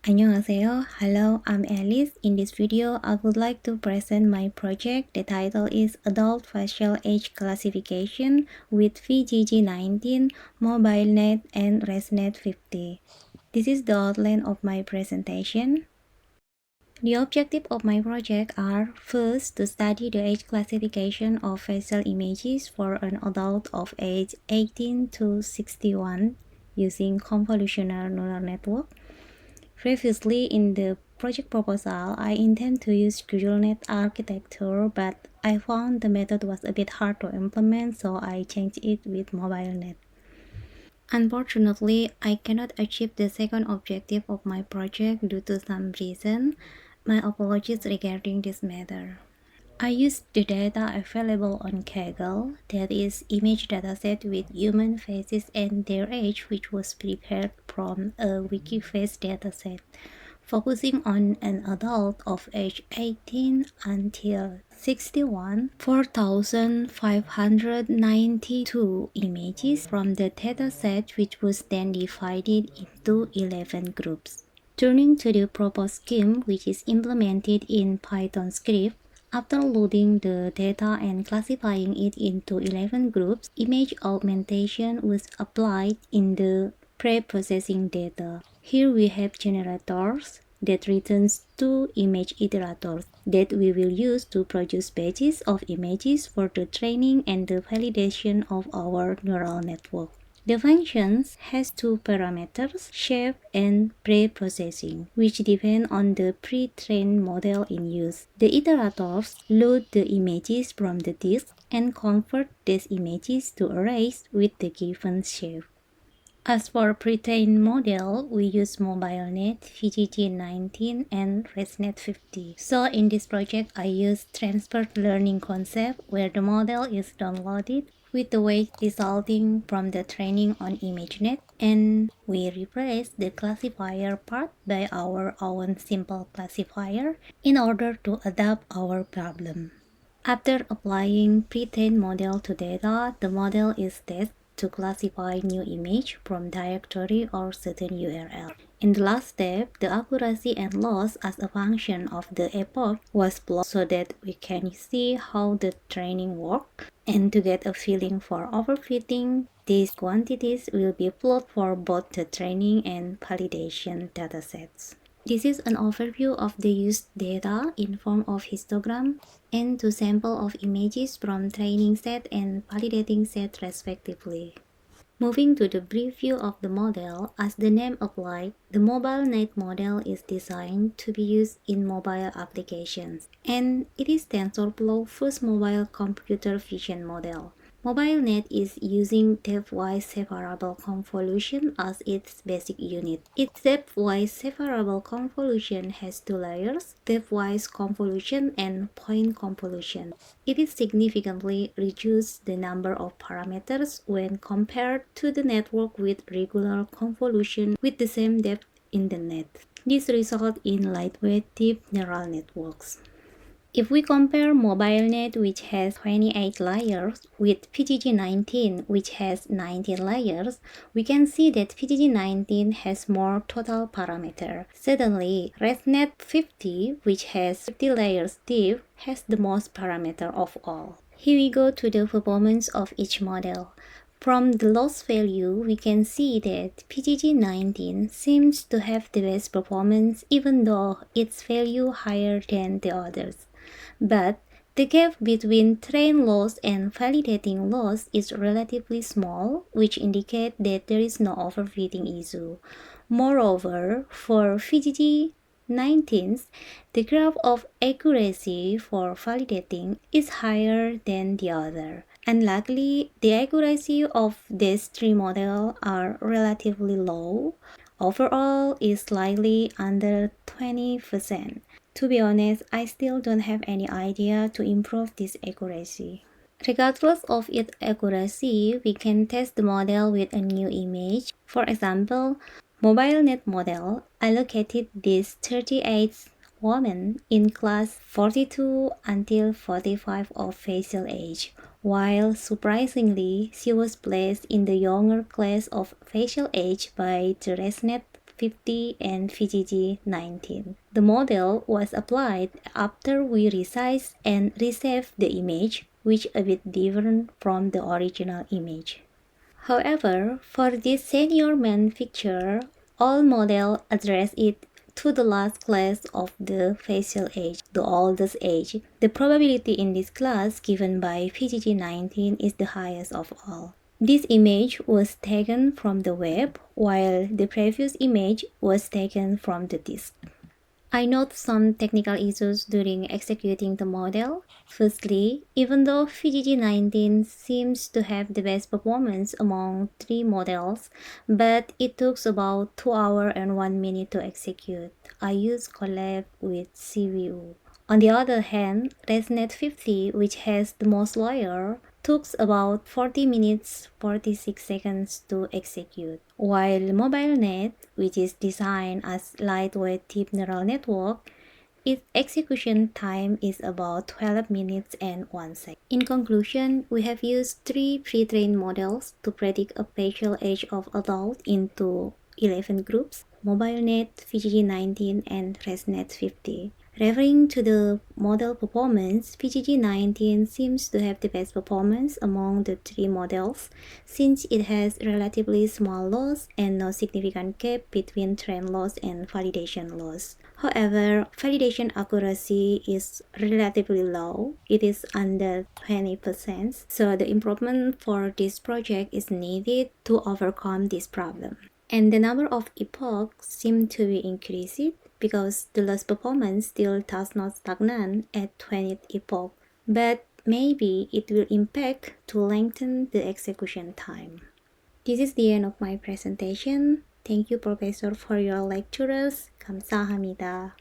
안녕하세요. Hello, I'm Alice. In this video, I would like to present my project. The title is Adult Facial Age Classification with VGG19, MobileNet, and ResNet 50. This is the outline of my presentation. The objective of my project are, first, to study the age classification of facial images for an adult of age 18 to 61 using convolutional neural network. Previously, in the project proposal, I intend to use MobileNet architecture, but I found the method was a bit hard to implement, so I changed it with MobileNet. Unfortunately, I cannot achieve the second objective of my project due to some reason. My apologies regarding this matter. I used the data available on Kaggle, that is, image dataset with human faces and their age, which was prepared from a Wikiface dataset, focusing on an adult of age 18 until 61, 4,592 images from the dataset, which was then divided into 11 groups. Turning to the proposed scheme, which is implemented in Python script, after loading the data and classifying it into 11 groups, image augmentation was applied in the pre-processing data. Here we have generators that returns two image iterators that we will use to produce batches of images for the training and the validation of our neural network. The functions has two parameters, shape and pre-processing, which depend on the pre-trained model in use. The iterators load the images from the disk and convert these images to arrays with the given shape. As for pre-trained model, we use MobileNet, VGG19, and ResNet 50. So in this project, I use transfer learning concept where the model is downloaded with the weight resulting from the training on ImageNet, and we replace the classifier part by our own simple classifier in order to adapt our problem. After applying pre-trained model to data, the model is tested to classify new image from directory or certain URL. In the last step, the accuracy and loss as a function of the epoch was plotted so that we can see how the training works. And to get a feeling for overfitting, these quantities will be plotted for both the training and validation datasets. This is an overview of the used data in form of histogram and two samples of images from training set and validating set respectively. Moving to the brief view of the model, as the name applies, the MobileNet model is designed to be used in mobile applications, and it is TensorFlow's first mobile computer vision model. MobileNet is using depth-wise separable convolution as its basic unit. Its depth-wise separable convolution has two layers, depth-wise convolution and point convolution. It is significantly reduced the number of parameters when compared to the network with regular convolution with the same depth in the net. This results in lightweight deep neural networks. If we compare MobileNet, which has 28 layers, with PGG19, which has 19 layers, we can see that PGG19 has more total parameter. Suddenly, ResNet 50, which has 50 layers deep, has the most parameter of all. Here we go to the performance of each model. From the loss value, we can see that PGG19 seems to have the best performance even though its value higher than the others. But the gap between train loss and validating loss is relatively small, which indicates that there is no overfitting issue. Moreover, for VGG19s, the graph of accuracy for validating is higher than the other. Unluckily, the accuracy of these three models are relatively low. Overall, is slightly under 20%. To be honest, I still don't have any idea to improve this accuracy. Regardless of its accuracy, we can test the model with a new image. For example, MobileNet model allocated this 38 woman in class 42 until 45 of facial age, while surprisingly, she was placed in the younger class of facial age by the ResNet 50 and VGG19. The model was applied after we resized and resaved the image, which a bit different from the original image. However, for this senior man picture, all models address it to the last class of the facial age, the oldest age. The probability in this class given by VGG19 is the highest of all. This image was taken from the web, while the previous image was taken from the disk. I note some technical issues during executing the model. Firstly, even though VGG19 seems to have the best performance among three models, but it took about 2 hours and 1 minute to execute. I used collab with CVU. On the other hand, ResNet 50, which has the most layer, took about 40 minutes 46 seconds to execute, while MobileNet, which is designed as lightweight deep neural network, its execution time is about 12 minutes and 1 second. In conclusion, we have used 3 pre-trained models to predict a facial age of adults into 11 groups: MobileNet, VGG19, and ResNet 50. Referring to the model performance, VGG19 seems to have the best performance among the 3 models since it has relatively small loss and no significant gap between trend loss and validation loss. However, validation accuracy is relatively low. It is under 20%, so the improvement for this project is needed to overcome this problem. And the number of epochs seem to be increasing because the loss performance still does not stagnate at 20th epoch, but maybe it will impact to lengthen the execution time. This is the end of my presentation. Thank you, Professor, for your lectures. 감사합니다.